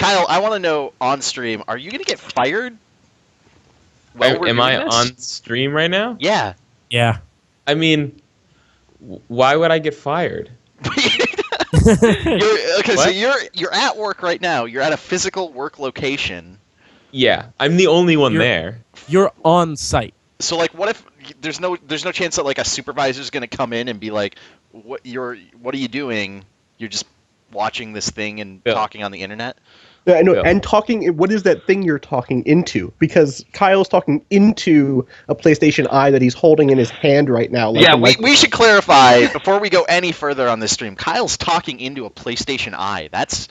Kyle, I want to know on stream, are you going to get fired? Am I on stream right now? Yeah. Yeah. I mean, why would I get fired? So you're at work right now. You're at a physical work location. Yeah, I'm the only one there. You're on site. So like, what if there's no chance that like a supervisor's going to come in and be like, what are you doing? You're just watching this thing and talking on the internet? I know, and talking. What is that thing you're talking into? Because Kyle's talking into a PlayStation Eye that he's holding in his hand right now. Like we should clarify before we go any further on this stream. Kyle's talking into a PlayStation Eye. That's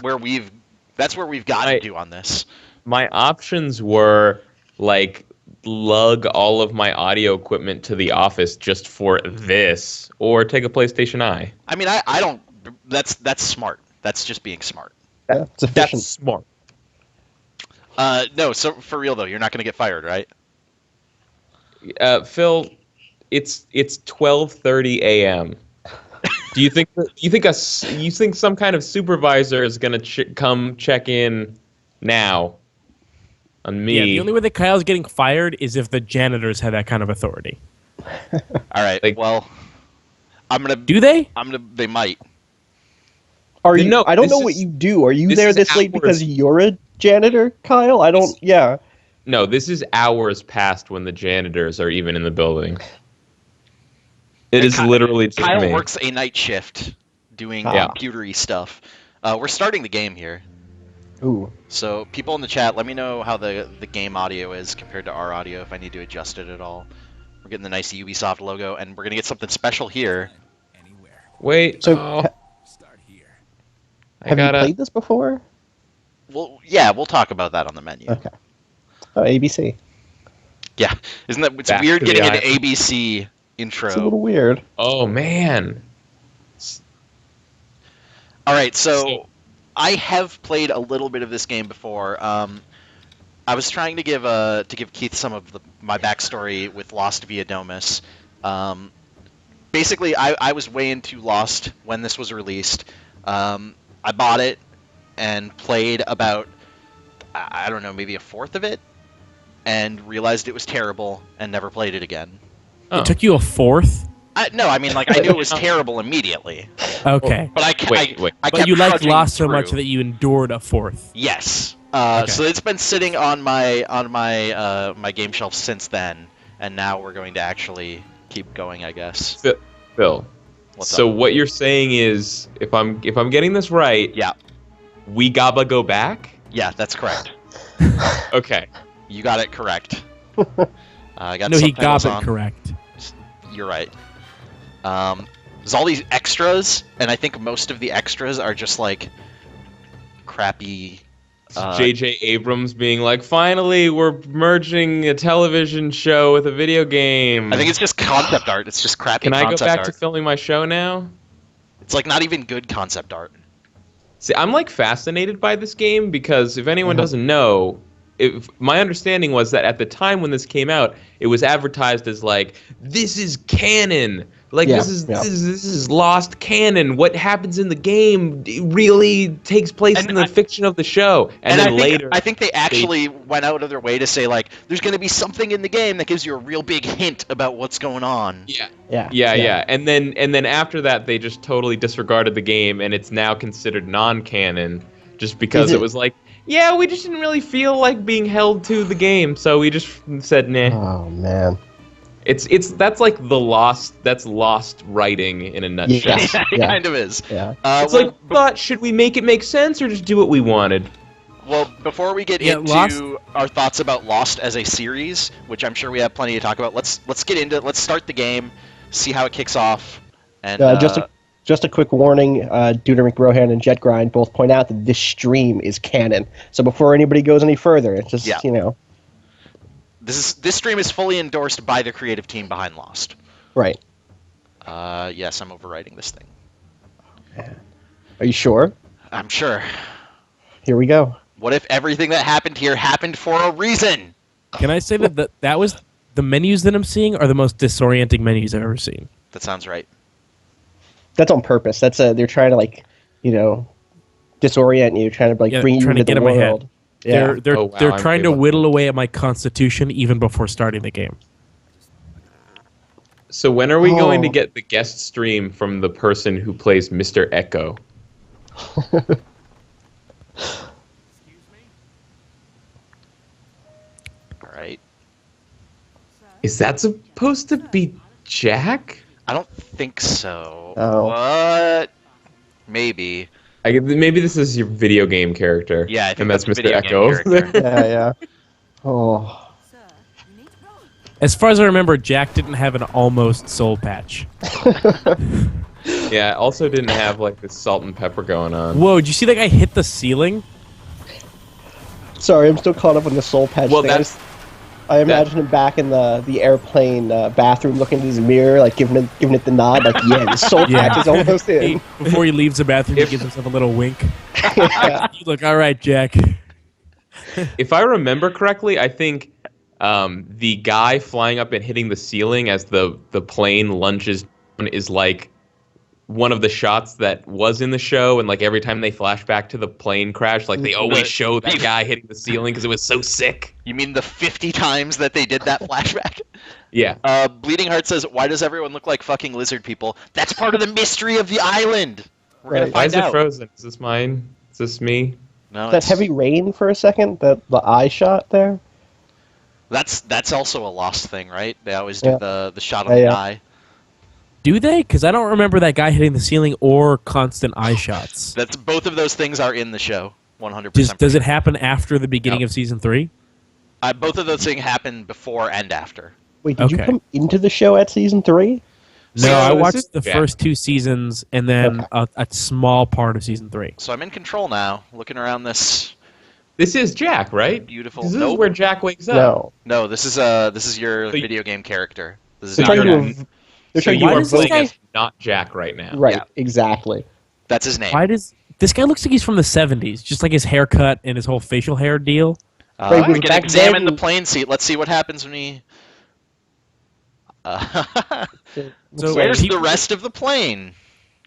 where we've got to do on this. My options were like lug all of my audio equipment to the office just for this, or take a PlayStation Eye. I mean, I don't. That's smart. That's just being smart. That's efficient. That's smart. No, so for real though, you're not going to get fired, right? Phil, it's 12:30 a.m. Do you think some kind of supervisor is going to come check in now on me? Yeah, the only way that Kyle's getting fired is if the janitors had that kind of authority. All right. Well, Do they? They might. Are you? I don't know what you do. Are you there this late because you're a janitor, Kyle? I don't. Yeah. No, this is hours past when the janitors are even in the building. It is literally just Kyle me. works a night shift doing computery stuff. We're starting the game here. Ooh. So people in the chat, let me know how the game audio is compared to our audio, if I need to adjust it at all. We're getting the nice Ubisoft logo, and we're going to get something special here. Wait. So, have you played this before? Well, yeah, we'll talk about that on the menu. Okay. Oh, ABC. Yeah. Isn't that... It's weird getting an ABC intro. It's a little weird. Oh, man. All right, so I have played a little bit of this game before. I was trying to give Keith some of my backstory with Lost via Domus. Basically, I was way into Lost when this was released. I bought it and played about, I don't know, maybe a fourth of it, and realized it was terrible and never played it again. Oh. It took you a fourth? No, I mean, like, I knew it was terrible immediately. Okay. But I kept But you liked Lost so through. much that you endured a fourth. Yes. So it's been sitting on my game shelf since then, and now we're going to actually keep going, I guess. Phil. What you're saying is, if I'm getting this right, we Gobba go back? Yeah, that's correct. Okay. You got it correct. I got he got it correct. You're right. There's all these extras, and I think most of the extras are just like crappy. J.J. Abrams being like, finally, we're merging a television show with a video game. I think it's just concept art. It's just crappy concept art. Can I go back to filming my show now? It's like not even good concept art. See, I'm like fascinated by this game because if anyone doesn't know, my understanding was that at the time when this came out, it was advertised as like, this is canon. Like this is lost canon. What happens in the game really takes place in the fiction of the show. And then later, I think they actually went out of their way to say like, there's going to be something in the game that gives you a real big hint about what's going on. Yeah. And then after that, they just totally disregarded the game, and it's now considered non-canon, just because it was like, yeah, we just didn't really feel like being held to the game, so we just said nah. Oh man. That's like that's lost writing in a nutshell. It kind of is. Yeah. But should we make it make sense or just do what we wanted? Well, before we get into our thoughts about Lost as a series, which I'm sure we have plenty to talk about, let's start the game, see how it kicks off, and just a quick warning: Duder McBrohan and Jet Grind both point out that this stream is canon. So before anybody goes any further, it's just This stream is fully endorsed by the creative team behind Lost. Right. Yes, I'm overwriting this thing. Are you sure? I'm sure. Here we go. What if everything that happened here happened for a reason? Can I say that was the menus that I'm seeing are the most disorienting menus I've ever seen? That sounds right. That's on purpose. That's they're trying to disorient you, trying to like Yeah, bring you trying to into get the in my head. world. Yeah. They're Oh, wow, they're I'm trying to very whittle lucky. away at my constitution even before starting the game. So when are we going to Oh. get the guest stream from the person who plays Mr. Echo? All right. Is that supposed to be Jack? I don't think so. Oh. What? Maybe. Maybe this is your video game character. Yeah, I think and that's that's a Mr. video game Echo. character. Yeah. Oh. As far as I remember, Jack didn't have an almost soul patch. Yeah, it also didn't have like the salt and pepper going on. Whoa, did you see that guy hit the ceiling? Sorry, I'm still caught up on the soul patch Well, thing. that's- I imagine him back in the airplane bathroom, looking at his mirror, like giving it the nod, like yeah, the soul Yeah. patch is almost in. Before he leaves the bathroom, If- he gives himself a little wink. Yeah. You look all right, Jack. If I remember correctly, I think the guy flying up and hitting the ceiling as the plane lunges down is like one of the shots that was in the show, and like every time they flash back to the plane crash, like they always show that guy hitting the ceiling because it was so sick. You mean the 50 times that they did that flashback? Yeah. Bleeding Heart says, "Why does everyone look like fucking lizard people? That's part of the mystery of the island. We're gonna Right. Why find is it out." frozen? Is this mine? Is this me? No, That it's- heavy rain for a second, the eye shot there. That's also a lost thing, right? They always do Yeah. the shot of Yeah, the yeah. eye. Do they? Because I don't remember that guy hitting the ceiling or constant eye shots. That's both of those things are in the show, 100%. Does it happen after the beginning No. of season 3? Both of those things happen before and after. Wait, did you Okay. come into the show at season 3? No, So I this is watched the Jack. first 2 seasons and then a small part of season 3. So I'm in control now, looking around this This is Jack, right? beautiful. This is Nope. where Jack wakes up. No. No, this is your So you- video game character. This is They're not trying your to. name. They're So trying you Why are does this playing guy- as not Jack right now. Right. Yeah. Exactly. That's his name. Why does this guy looks like he's from the 70s? Just like his haircut and his whole facial hair deal. Right, We can back examine then- the plane seat. Let's see what happens when we. So Where's people- the rest of the plane?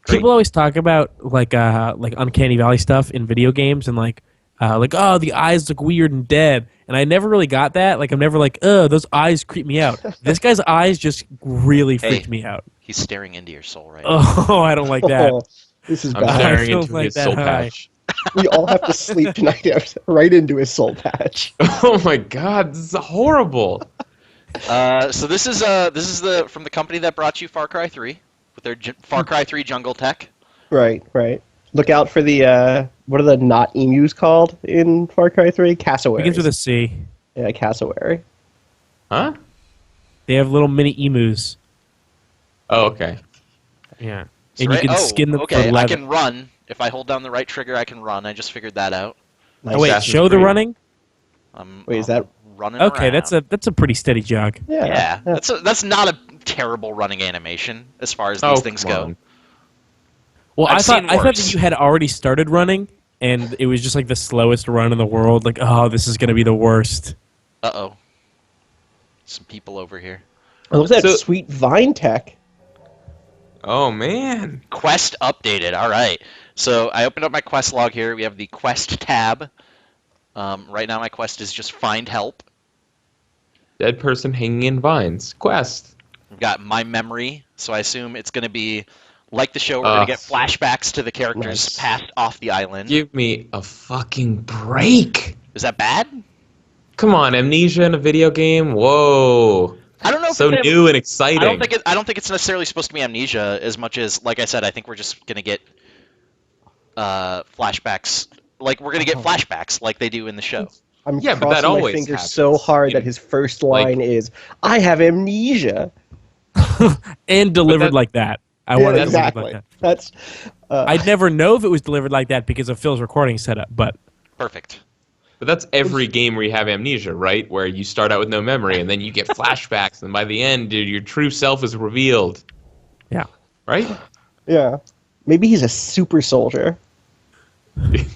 Great. People always talk about like Uncanny Valley stuff in video games and like oh, the eyes look weird and dead, and I never really got that. Like I'm never like, those eyes creep me out. This guy's eyes just really freaked Hey. me out. He's staring into your soul right now. Oh, I don't like that. Oh, this is I'm bad. staring don't into like his that soul high. patch. We all have to sleep tonight right into his soul patch. Oh my god, this is horrible. So this is the from the company that brought you Far Cry 3 with their Far Cry 3 jungle tech. Right. Look out for the what are the not emus called in Far Cry 3? Cassowaries. Begins with a C. Yeah, cassowary. Huh? They have little mini emus. Oh, okay. Yeah, So and you right- can skin them okay, for I leather. can run. If I hold down the right trigger, I can run. I just figured that out. Oh wait, Assassin's show the Creed. running. Wait, is that- running? Okay, around. that's a pretty steady jog. Yeah, that's not a terrible running animation as far as these things come go. on. Well, I've seen I thought worse. that you had already started running, and it was just like the slowest run in the world. Like, oh, this is gonna be the worst. Uh-oh. Some people over here. Oh, look at that So- sweet vine tech. Oh man. Quest updated. All right. So I opened up my quest log here. We have the quest tab. Right now my quest is just find help. Dead person hanging in vines. Quest. We've got my memory, so I assume it's going to be like the show. We're going to get flashbacks to the characters Nice. passed off the island. Give me a fucking break. Is that bad? Come on, amnesia in a video game? Whoa. I don't know. If So it's- new and exciting. I don't think it's necessarily supposed to be amnesia as much as, like I said, I think we're just going to get flashbacks. Like we're going to get flashbacks like they do in the show. I'm Yeah, but crossing that my always fingers happens. so hard You- that his first line is, "I have amnesia." And delivered that- like that. I Yeah, want it exactly. delivered like that. That's. I'd never know if it was delivered like that because of Phil's recording setup. But Perfect. But that's every game where you have amnesia, right? Where you start out with no memory and then you get flashbacks, and by the end, dude, your true self is revealed. yeah, Right? Yeah. Maybe he's a super soldier.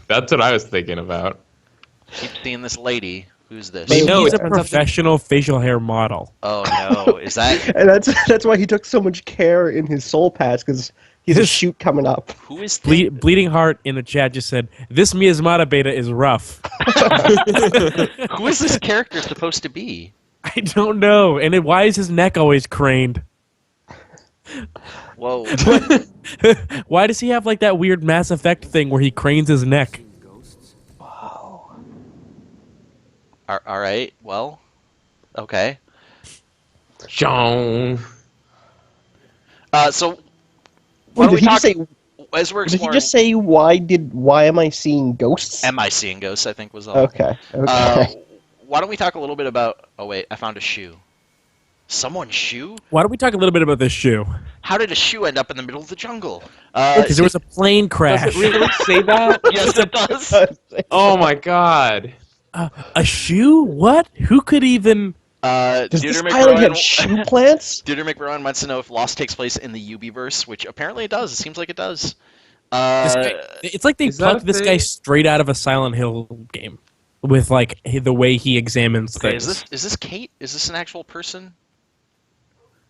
That's what I was thinking about. Keep seeing this lady. Who's this? They know he's it a turns out to- professional facial hair model. Oh no! Is that? And that's why he took so much care in his soul patch, because He's a shoot coming up. Who is that? Bleeding Heart in the chat just said, "This Miasmata beta is rough." Who is this character supposed to be? I don't know. And then why is his neck always craned? Whoa. Why does he have like that weird Mass Effect thing where he cranes his neck? All right. Well. Okay. John. So. Wait, Why don't did we he talk just say? as we're Did he exploring? just say why am I seeing ghosts? Am I seeing ghosts? I think was all. Okay. Okay. Why don't we talk a little bit about? Oh wait, I found a shoe. Someone's shoe? Why don't we talk a little bit about this shoe? How did a shoe end up in the middle of the jungle? Because there was a plane Does crash. it really say that? Yes, it does. Oh my god. A shoe? What? Who could even? Does Deuter this island have McBrowan- shoe plants? Deuter McBrowan wants to know if Lost takes place in the Ubiverse, which apparently it does. It seems like it does. This guy, it's like they is that plucked a this guy thing? straight out of a Silent Hill game, with like the way he examines Okay, things. is this Kate? Is this an actual person?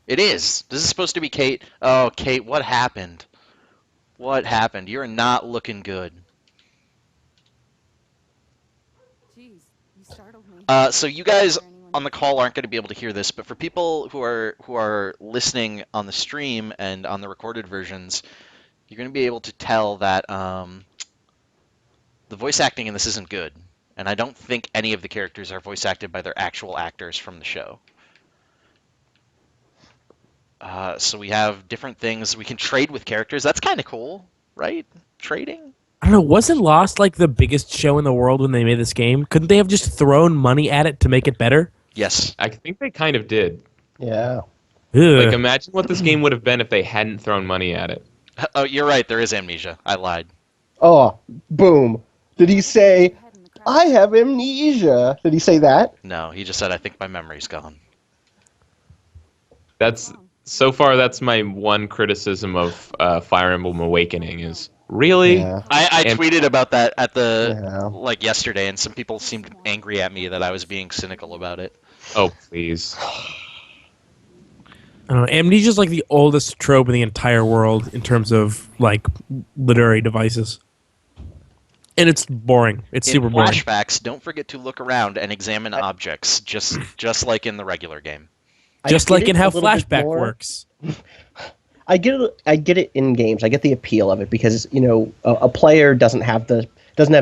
It is. This is supposed to be Kate. Oh, Kate, what happened? What happened? You're not looking good. Jeez, you startled me. So you guys on the call aren't going to be able to hear this, but for people who are listening on the stream and on the recorded versions, you're going to be able to tell that the voice acting in this isn't good, and I don't think any of the characters are voice acted by their actual actors from the show. So we have different things. We can trade with characters. That's kind of cool, right? Trading? I don't know. Wasn't Lost like the biggest show in the world when they made this game? Couldn't they have just thrown money at it to make it better? Yes. I think they kind of did. Yeah. Ugh. Like, imagine what this game would have been if they hadn't thrown money at it. Oh, you're right. There is amnesia. I lied. Oh, boom. Did he say, Head in the crowd. I have amnesia? Did he say that? No, he just said, I think my memory's gone. That's so far. That's my one criticism of Fire Emblem Awakening is really. Yeah. I And- tweeted about that at the Yeah. like yesterday, and some people seemed angry at me that I was being cynical about it. Oh please. I don't know. Amnesia's like the oldest trope in the entire world in terms of like literary devices, and it's boring. It's In super boring. flashbacks, don't forget to look around and examine objects, just like in the regular game. Just I like get in it how a little bit flashback more. works. I get it in games. I get the appeal of it because a player doesn't have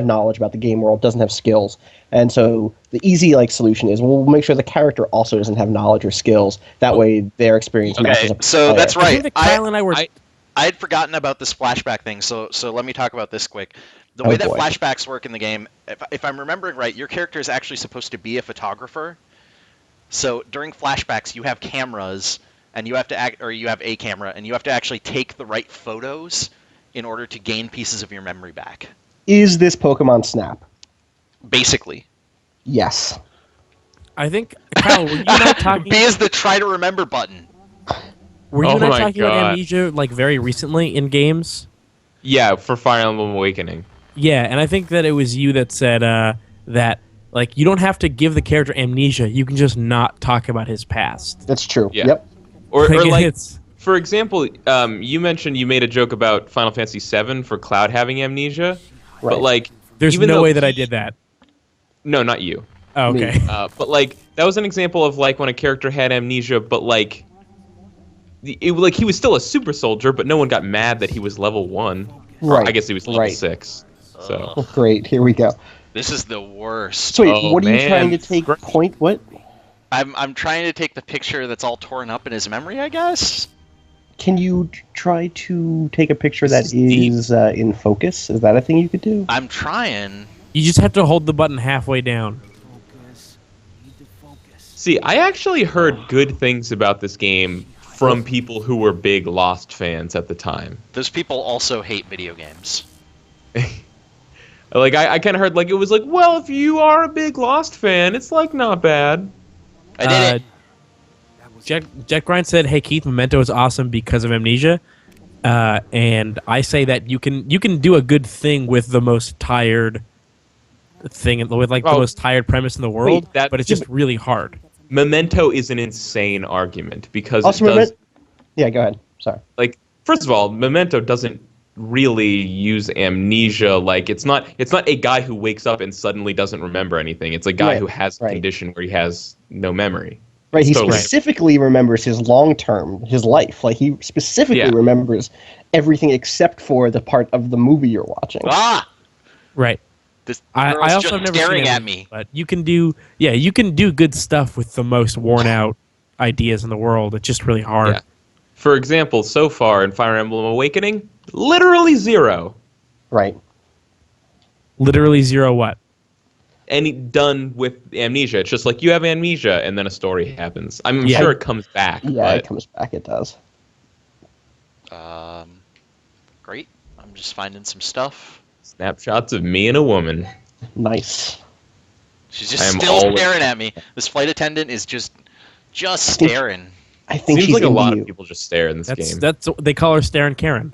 knowledge about the game world, doesn't have skills, and so the easy solution is we'll make sure the character also doesn't have knowledge or skills. That way, their experience matches Okay, up. so that's I right. think that Kyle and I were. I- I had forgotten about this flashback thing, so let me talk about this quick. The Oh, way that boy. flashbacks work in the game, if I'm remembering right, your character is actually supposed to be a photographer. So during flashbacks, you have cameras, and you have to you have a camera, and you have to actually take the right photos in order to gain pieces of your memory back. Is this Pokemon Snap? Basically, Yes. I think Kyle, were you not talking? B is the try to remember button. Were you Oh not my talking about God. amnesia like very recently in games? Yeah, for Fire Emblem Awakening. Yeah, and I think that it was you that said that like you don't have to give the character amnesia. You can just not talk about his past. That's true. Yeah. Yep. Or like, it's for example, you mentioned you made a joke about Final Fantasy VII for Cloud having amnesia, Right. but like, there's even no though way that I he- did that. No, not you. Oh, Me. okay. But like, that was an example of like when a character had amnesia, but like, like he was still a super soldier, but no one got mad that he was level 1. Or Right. I guess he was level Right. 6. So Oh, great. Here we go. This is the worst. So wait, Oh, what are you man. trying to take point? What? I'm trying to take the picture that's all torn up in his memory, I guess. Can you try to take a picture that Steve. is in focus? Is that a thing you could do? I'm trying. You just have to hold the button halfway down. see, I actually heard good things about this game from people who were big Lost fans at the time. Those people also hate video games. Like I kind of heard like it was like, well, if you are a big Lost fan, it's like not bad. I did it. Jet Grind said, "Hey Keith, Memento is awesome because of amnesia," and I say that you can do a good thing with the most tired thing with like the Oh. most tired premise in the world, that- but it's just really hard. Memento is an insane argument because Also, it does yeah. Go ahead. Sorry. like First of all, Memento doesn't really use amnesia. Like it's not a guy who wakes up and suddenly doesn't remember anything. It's a guy who has a condition where he has no memory. Right, he totally specifically remembers his long-term, his life. Like, he specifically remembers everything except for the part of the movie you're watching. Ah! Right. This I girl's also just have never staring seen at any, me. but you can do good stuff with the most worn out ideas in the world. It's just really hard. Yeah. For example, so far in Fire Emblem Awakening, literally 0. Right. Literally 0 what? Any done with amnesia. It's just like you have amnesia and then a story happens. I'm sure it comes back. Yeah, but it comes back, it does. Great. I'm just finding some stuff. Snapshots of me and a woman. Nice. She's just still staring at me. This flight attendant is just staring. I think Seems she's like a into lot you. of people just stare in this game. That's they call her Staring Karen.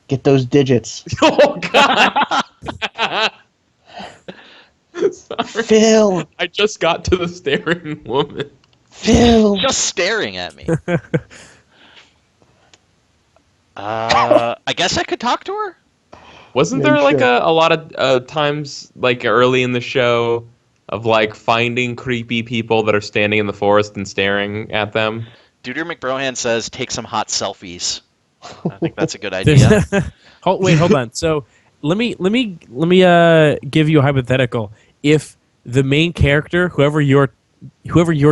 Get those digits. Oh god. Sorry. Phil! I just got to the staring woman. Phil! Just staring at me. I guess I could talk to her? Wasn't Yeah, there like sure. a lot of times like early in the show of like finding creepy people that are standing in the forest and staring at them? Duder McBrohan says take some hot selfies. I think that's a good idea. Hold on. So let me give you a hypothetical. If the main character, whoever your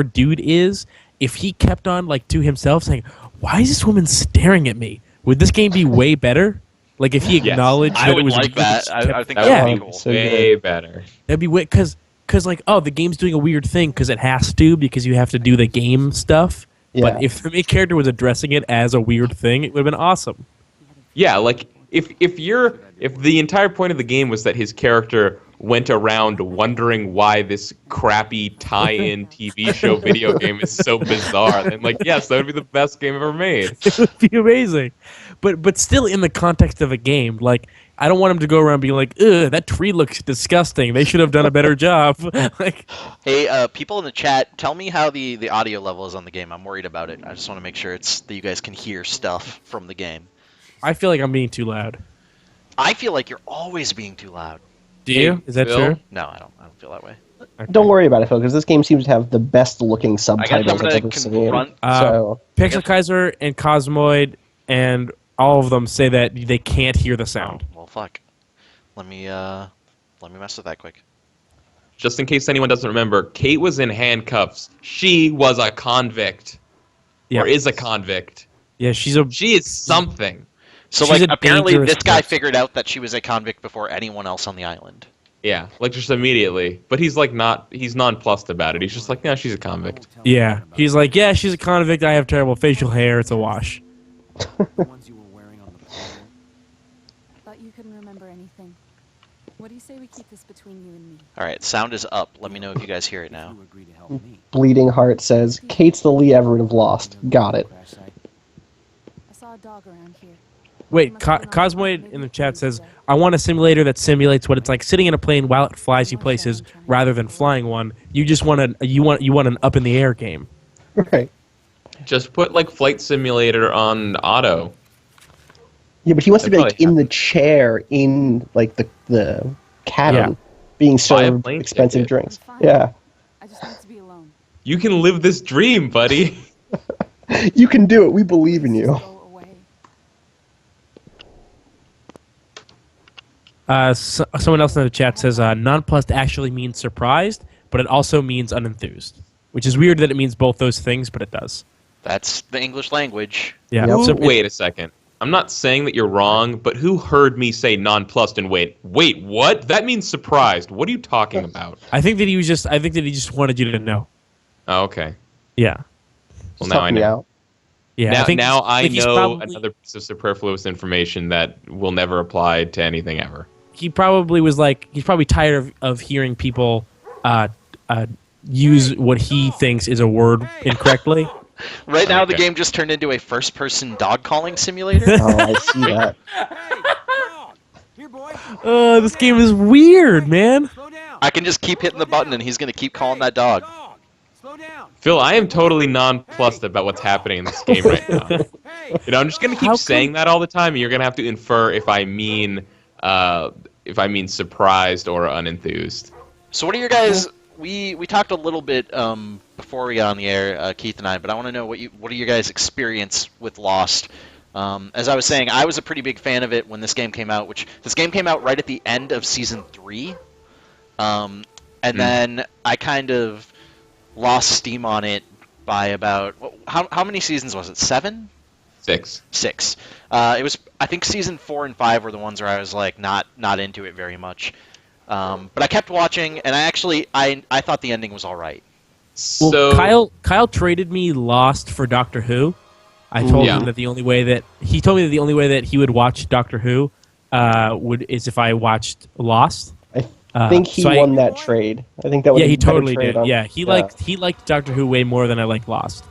dude is, if he kept on like to himself saying, "Why is this woman staring at me?" Would this game be way better? Like if he acknowledged I that would it was like that. I think that Yeah. would be cool. So Way better. that'd be weird because like the game's doing a weird thing because it has to because you have to do the game stuff. Yeah. But if the main character was addressing it as a weird thing, it would have been awesome. Yeah, like if the entire point of the game was that his character went around wondering why this crappy tie-in TV show video game is so bizarre, then like yes, that would be the best game ever made. It would be amazing. But still in the context of a game, like I don't want him to go around being like, "Ugh, that tree looks disgusting. They should have done a better job." Like, Hey, people in the chat, tell me how the audio level is on the game. I'm worried about it. I just want to make sure that you guys can hear stuff from the game. I feel like I'm being too loud. I feel like you're always being too loud. Do you? Is that Phil? true? No, I don't feel that way. Okay. Don't worry about it, Phil, because this game seems to have the best-looking I guess subtitles I'm I've gonna ever seen. confront. So, Pixel Kaiser and Cosmoid and all of them say that they can't hear the sound. Oh, well, fuck. Let me mess with that quick. Just in case anyone doesn't remember, Kate was in handcuffs. She was a convict. Yeah. Or is a convict. Yeah, she is something. So, She's like, a apparently dangerous this guy person. figured out that she was a convict before anyone else on the island. Yeah, like just immediately. But he's like he's nonplussed about it. He's just like, yeah, she's a convict. Yeah. He's like, "Yeah, she's a convict. I have terrible facial hair. It's a wash." The ones you were wearing on the plane. Thought you couldn't remember anything. What do you say we keep this between you and me? All right, sound is up. Let me know if you guys hear it now. You agree to help me. Bleeding Heart says, Kate's the Lee Everett of Lost. Got it. I saw a dog around here. Wait, Cosmoid in the chat says, "I want a simulator that simulates what it's like sitting in a plane while it flies you places, rather than flying one. You just want an up in the air game." Right. Just put like Flight Simulator on auto. Yeah, but he wants to be That's like in the chair in like the cabin, Yeah. being Buy a served plane expensive ticket. drinks. Fine. Yeah, I just need to be alone. You can live this dream, buddy. you can do it. We believe in you. Go away. Someone else in the chat says, "Nonplussed actually means surprised, but it also means unenthused," which is weird that it means both those things, but it does. That's the English language. Yeah. Yep. So- Wait a second. I'm not saying that you're wrong, but who heard me say nonplussed and wait, what? That means surprised. What are you talking about? I think that he just wanted you to know. Oh, okay. Yeah. Well, Just now help I me know. out. Yeah. Now, I think, now I think he's know probably- another piece of superfluous information that will never apply to anything ever. he probably was like he's probably tired of hearing people use what he thinks is a word incorrectly. Right now, the Okay. game just turned into a first-person dog calling simulator. Oh, I see that. Here, boy. This game is weird, man. Slow down. I can just keep hitting the button, and he's gonna keep calling that dog. Slow Phil, I am totally nonplussed about what's happening in this game right now. I'm just gonna keep saying that all the time, and you're gonna have to infer if I mean surprised or unenthused. So what are your guys? We talked a little bit before we got on the air, Keith and I, but I want to know what are your guys' experience with Lost? As I was saying, I was a pretty big fan of it when this game came out. This game came out right at the end of season 3, and then I kind of lost steam on it by about how many seasons was it? 7? 6. 6. It was, I think, season 4 and 5 were the ones where I was like not into it very much. But I kept watching, and I thought the ending was all right. Well, So Kyle traded me Lost for Doctor Who. I told him that the only way that he would watch Doctor Who is if I watched Lost. I think he won that trade. I think that was he totally did. Yeah, he liked Doctor Who way more than I liked Lost.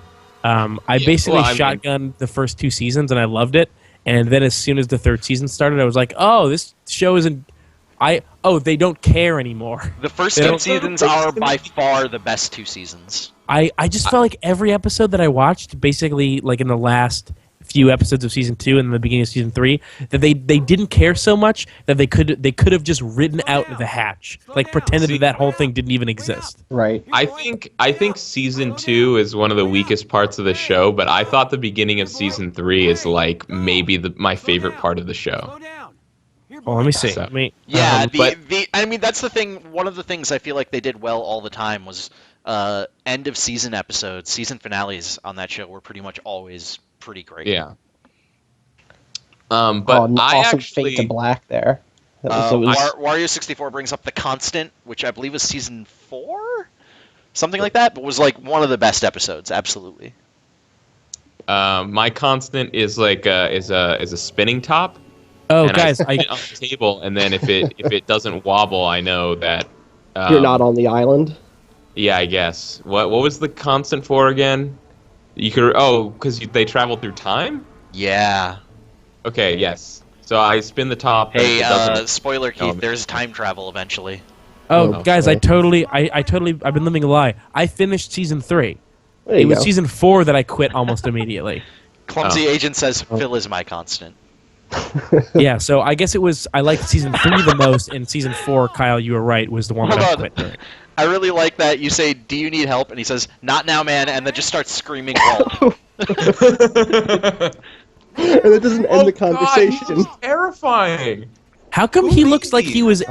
I basically shotgunned the first 2 seasons and I loved it. And then as soon as the 3rd season started, I was like, oh, this show isn't. They don't care anymore. The first 2 seasons are by far the best 2 seasons. I just felt like every episode that I watched, basically like in the last few episodes of season 2 and the beginning of season 3, that they didn't care so much that they could have just ridden out the hatch, like pretended that whole thing didn't even exist. Right. I think season 2 is one of the weakest parts of the show, but I thought the beginning of season 3 is like maybe my favorite part of the show. Well, let me see. So, that's the thing. One of the things I feel like they did well all the time was end of season episodes, season finales on that show were pretty much always pretty great. Yeah. But I awesome actually Fade to Black there. Wario 64 brings up The Constant, which I believe was season 4, something like that, but was like one of the best episodes. Absolutely. My constant is like is a spinning top. Oh, and guys, I sit on the table, and then if it doesn't wobble, I know that you're not on the island. Yeah, I guess. What was the constant for again? You could because they travel through time. Yeah. Okay. Yes. So I spin the top. Hey, spoiler, Keith. There's time travel eventually. Oh, guys, I've been living a lie. I finished season 3. It was season 4 that I quit almost immediately. Clumsy Agent says Phil is my constant. Yeah, so I guess I liked season 3 the most, and season 4, Kyle, you were right, was the one that I quit during. I really like that. You say, "Do you need help?" And he says, "Not now, man," and then just starts screaming Walt. And it doesn't end the conversation. God, he's terrifying. How come he looks like he was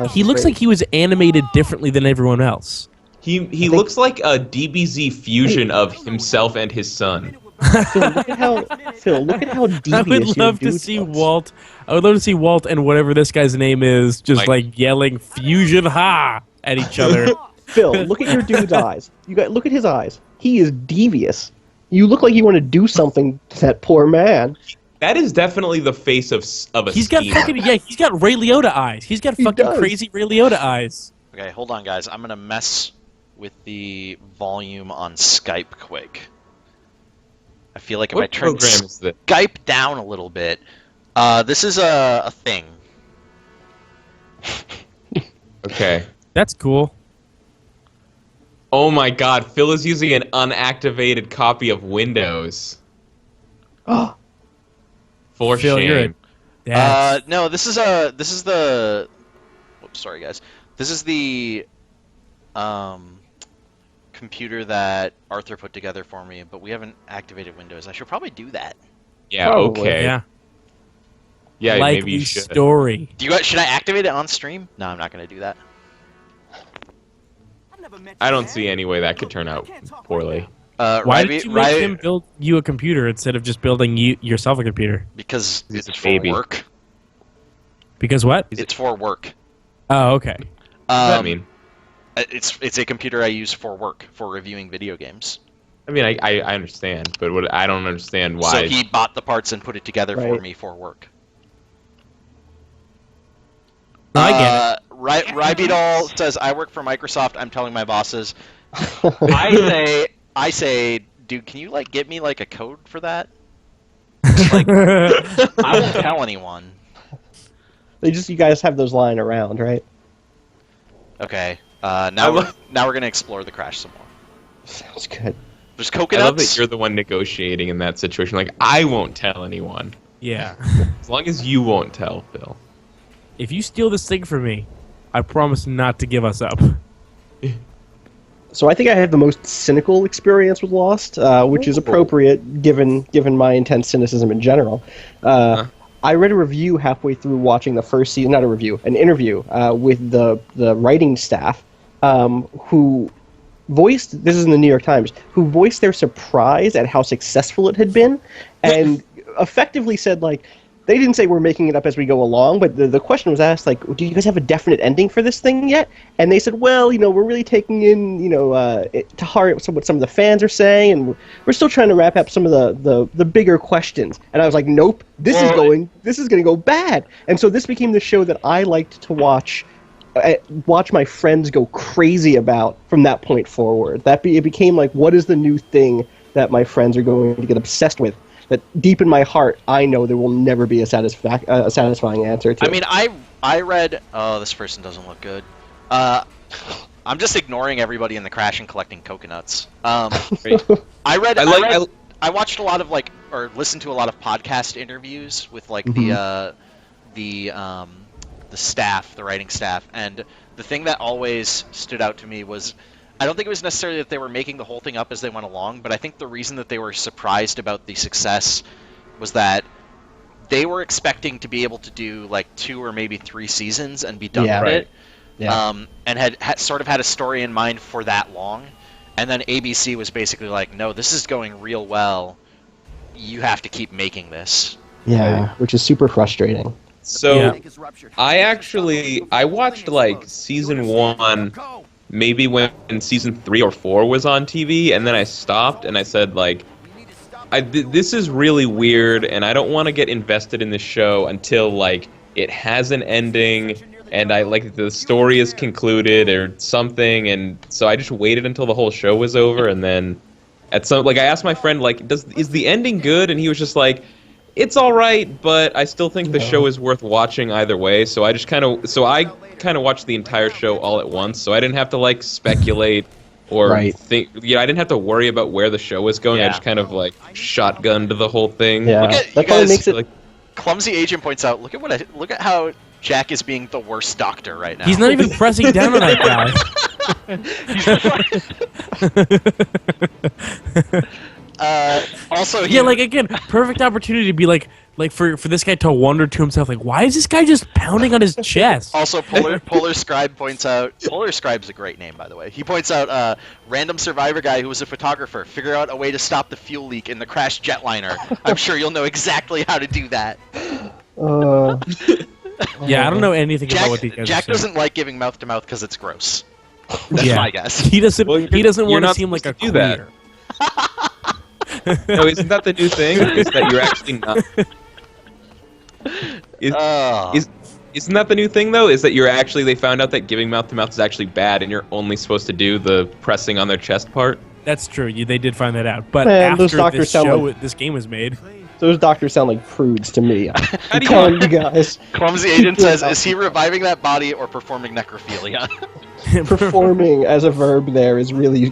animated differently than everyone else? He looks like a DBZ fusion of himself and his son. Phil, look at how devious I would love to see Walt. I would love to see Walt and whatever this guy's name is just like yelling "Fusion Ha" at each other. Phil, look at your dude's eyes. Look at his eyes. He is devious. You look like you want to do something to that poor man. That is definitely the face of a He's got scheme. he's got Ray Liotta eyes. He's got fucking crazy Ray Liotta eyes. Okay, hold on, guys. I'm gonna mess with the volume on Skype quick. I feel like if I turn Skype down a little bit, this is a thing. Okay. That's cool. Oh my God, Phil is using an unactivated copy of Windows. Oh. For Phil, shame. No, this is the. Whoops, sorry guys. This is the computer that Arthur put together for me, but we haven't activated Windows. I should probably do that. Yeah. Probably. Okay. Yeah. Yeah. Like maybe you should. Story. Should I activate it on stream? No, I'm not gonna do that. I don't see any way that could turn out poorly. Why did you make him build you a computer instead of just building yourself a computer? Because He's it's a for baby. work. Because what? It's for work. Oh, okay. What does that mean? It's a computer I use for work, for reviewing video games. I mean, I understand, but I don't understand why. So he bought the parts and put it together for me for work. No, I get it. Rybidol says, "I work for Microsoft. I'm telling my bosses." I say, dude, can you get me a code for that? I won't tell anyone. You guys have those lying around, right? Okay. Now we're gonna explore the crash some more. Sounds good. There's I love coconuts. that you're the one negotiating in that situation. Like, I won't tell anyone. Yeah. As long as you won't tell, Phil. If you steal this thing from me, I promise not to give us up. So I think I have the most cynical experience with Lost, which is appropriate given my intense cynicism in general. I read a review halfway through watching the first season, not a review, an interview with the writing staff, who voiced, this is in the New York Times, who voiced their surprise at how successful it had been, and effectively said, like, they didn't say we're making it up as we go along, but the question was asked, like, do you guys have a definite ending for this thing yet? And they said, well, we're really taking in, to heart what some of the fans are saying, and we're still trying to wrap up some of the bigger questions. And I was like, nope, this is going to go bad. And so this became the show that I liked to watch my friends go crazy about from that point forward. It became like, what is the new thing that my friends are going to get obsessed with? That deep in my heart, I know there will never be a satisfying answer to. I mean, I read. Oh, this person doesn't look good. I'm just ignoring everybody in the crash and collecting coconuts. I watched a lot of or listened to a lot of podcast interviews with the staff, the writing staff, and the thing that always stood out to me was, I don't think it was necessarily that they were making the whole thing up as they went along, but I think the reason that they were surprised about the success was that they were expecting to be able to do 2 or maybe 3 seasons and be done with it. Yeah. And had sort of had a story in mind for that long. And then ABC was basically like, no, this is going real well. You have to keep making this. Yeah, which is super frustrating. So, I watched season 1, maybe when season 3 or 4 was on TV, and then I stopped and I said, this is really weird, and I don't want to get invested in this show until it has an ending and the story is concluded or something. And so I just waited until the whole show was over, and then I asked my friend, is the ending good? And he was just like, it's all right, but I still think the show is worth watching either way. So I just kind of watched the entire show all at once, so I didn't have to speculate or think. I didn't have to worry about where the show was going. I just kind of shotgunned the whole thing. Yeah, that probably makes it. Clumsy Agent points out, look at how Jack is being the worst doctor right now. He's not even pressing down on that guy. Also, again, perfect opportunity to be for this guy to wonder to himself, why is this guy just pounding on his chest? Also, Polar Scribe points out, Polar Scribe's a great name, by the way. He points out, random survivor guy who was a photographer. Figure out a way to stop the fuel leak in the crashed jetliner. I'm sure you'll know exactly how to do that. Yeah, I don't know anything about what these guys Jack are saying. doesn't like giving mouth to mouth because it's gross. That's my guess. He doesn't. He doesn't want to not seem like a supposed to do queer. that. No, isn't that the new thing? Is that you're actually not? Isn't that the new thing though? Is that they found out that giving mouth to mouth is actually bad, and you're only supposed to do the pressing on their chest part? That's true. They did find that out. But Man, those after doctors sound this game was made, those doctors sound like prudes to me. I'm telling you guys. Clumsy Agent says, is he reviving that body or performing necrophilia? Performing as a verb there is really